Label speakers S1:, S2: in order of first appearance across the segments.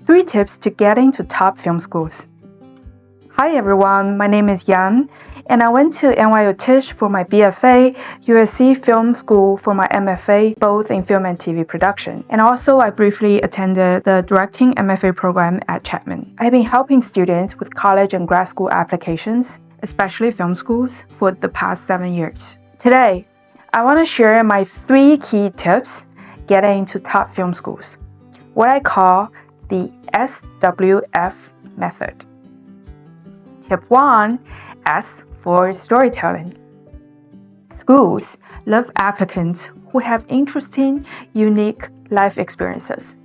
S1: 3 tips to get into top film schools. Hi everyone, my name is Yan, and I went to NYU Tisch for my BFA, USC Film School for my MFA, both in film and TV production. And also I briefly attended the directing MFA program at Chapman. I've been helping students with college and grad school applications, especially film schools, for the past 7 years. Today, I want to share my 3 key tips getting into top film schools, what I call the SWF method. Tip 1, S for storytelling. Schools love applicants who have interesting, unique life experiences.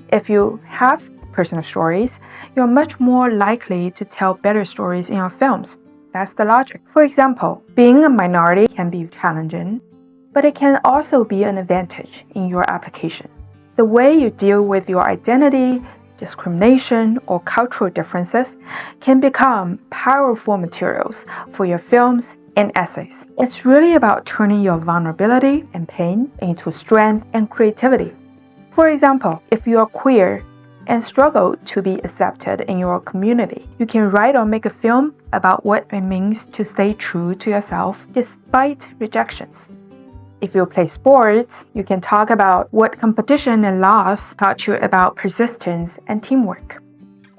S1: If you have personal stories, you're much more likely to tell better stories in your films. That's the logic. For example, being a minority can be challenging, but it can also be an advantage in your application. The way you deal with your identity, discrimination, or cultural differences can become powerful materials for your films and essays. It's really about turning your vulnerability and pain into strength and creativity. For example, if you are queer and struggle to be accepted in your community, you can write or make a film about what it means to stay true to yourself despite rejections. If you play sports, you can talk about what competition and loss taught you about persistence and teamwork.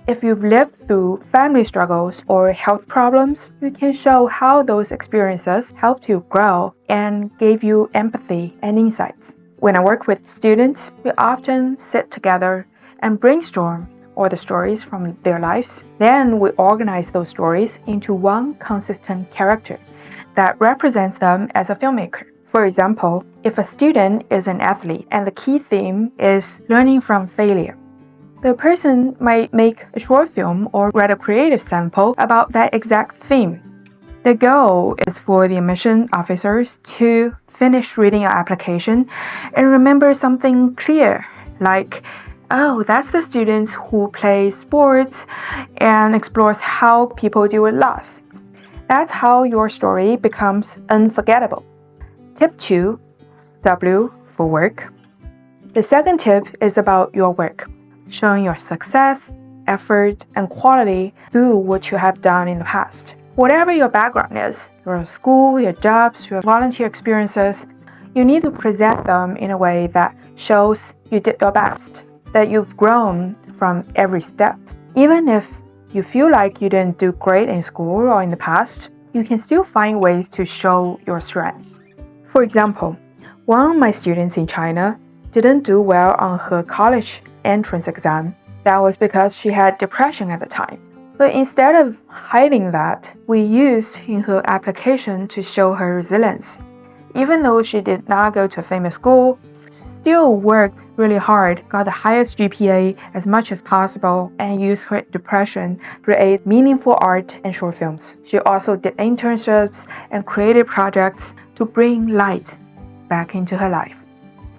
S1: If you've lived through family struggles or health problems, you can show how those experiences helped you grow and gave you empathy and insights. When I work with students, we often sit together and brainstorm all the stories from their lives. Then we organize those stories into one consistent character that represents them as a filmmaker. For example, if a student is an athlete and the key theme is learning from failure, the person might make a short film or write a creative sample about that exact theme. The goal is for the admission officers to finish reading your application and remember something clear, like, oh, that's the student who plays sports and explores how people deal with loss. That's how your story becomes unforgettable. Tip 2, W for work. The second tip is about your work, showing your success, effort, and quality through what you have done in the past. Whatever your background is, your school, your jobs, your volunteer experiences, you need to present them in a way that shows you did your best, that you've grown from every step. Even if you feel like you didn't do great in school or in the past, you can still find ways to show your strength. For example, one of my students in China didn't do well on her college entrance exam. That was because she had depression at the time. But instead of hiding that, we used in her application to show her resilience. Even though she did not go to a famous school, she still worked really hard, got the highest GPA as much as possible, and used her depression to create meaningful art and short films. She also did internships and creative projects to bring light back into her life.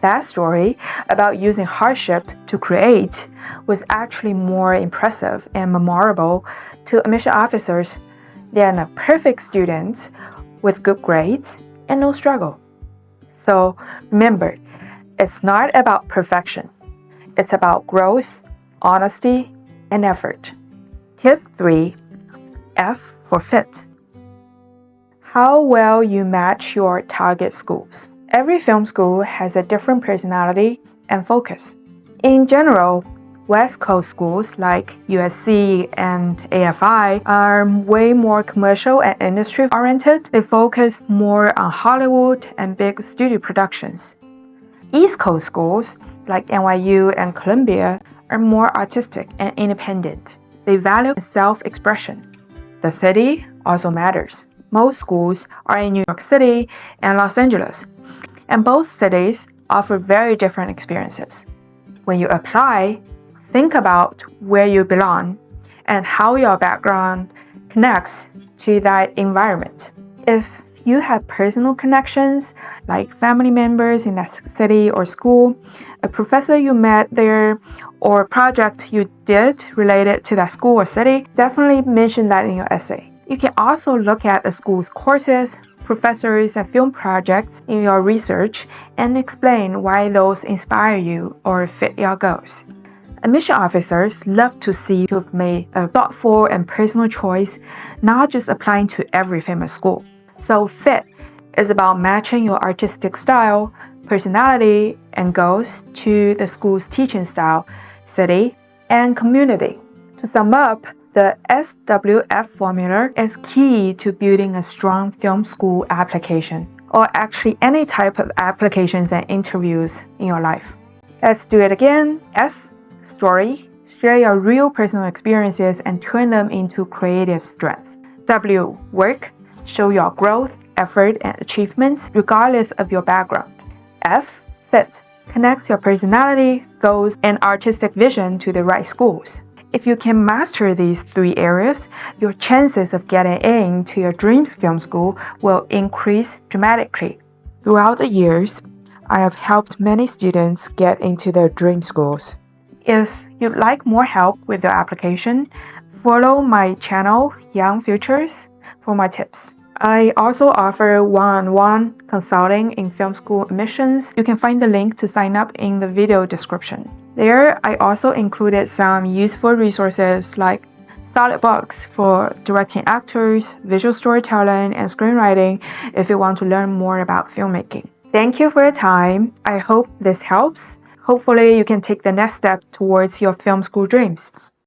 S1: That story about using hardship to create was actually more impressive and memorable to admission officers than a perfect student with good grades and no struggle. So remember, it's not about perfection. It's about growth, honesty, and effort. Tip 3, F for fit. How well you match your target schools. Every film school has a different personality and focus. In general, West Coast schools like USC and AFI are way more commercial and industry-oriented. They focus more on Hollywood and big studio productions. East Coast schools like NYU and Columbia are more artistic and independent. They value self-expression. The city also matters. Most schools are in New York City and Los Angeles, and both cities offer very different experiences. When you apply, think about where you belong and how your background connects to that environment. If you have personal connections, like family members in that city or school, a professor you met there, or a project you did related to that school or city, definitely mention that in your essay. You can also look at the school's courses, professors, and film projects in your research and explain why those inspire you or fit your goals. Admission officers love to see you've made a thoughtful and personal choice, not just applying to every famous school. So fit is about matching your artistic style, personality, and goals to the school's teaching style, city, and community. To sum up, the SWF formula is key to building a strong film school application, or actually any type of applications and interviews in your life. Let's do it again. S, story. Share your real personal experiences and turn them into creative strength. W, work. Show your growth, effort, and achievements regardless of your background. F, fit. Connects your personality, goals, and artistic vision to the right schools. If you can master these 3 areas, your chances of getting into your dreams film school will increase dramatically. Throughout the years, I have helped many students get into their dream schools. If you'd like more help with your application, follow my channel, Young Futures, for my tips. I also offer one-on-one consulting in film school admissions. You can find the link to sign up in the video description. There, I also included some useful resources like solid books for directing actors, visual storytelling, and screenwriting if you want to learn more about filmmaking. Thank you for your time. I hope this helps. Hopefully, you can take the next step towards your film school dreams.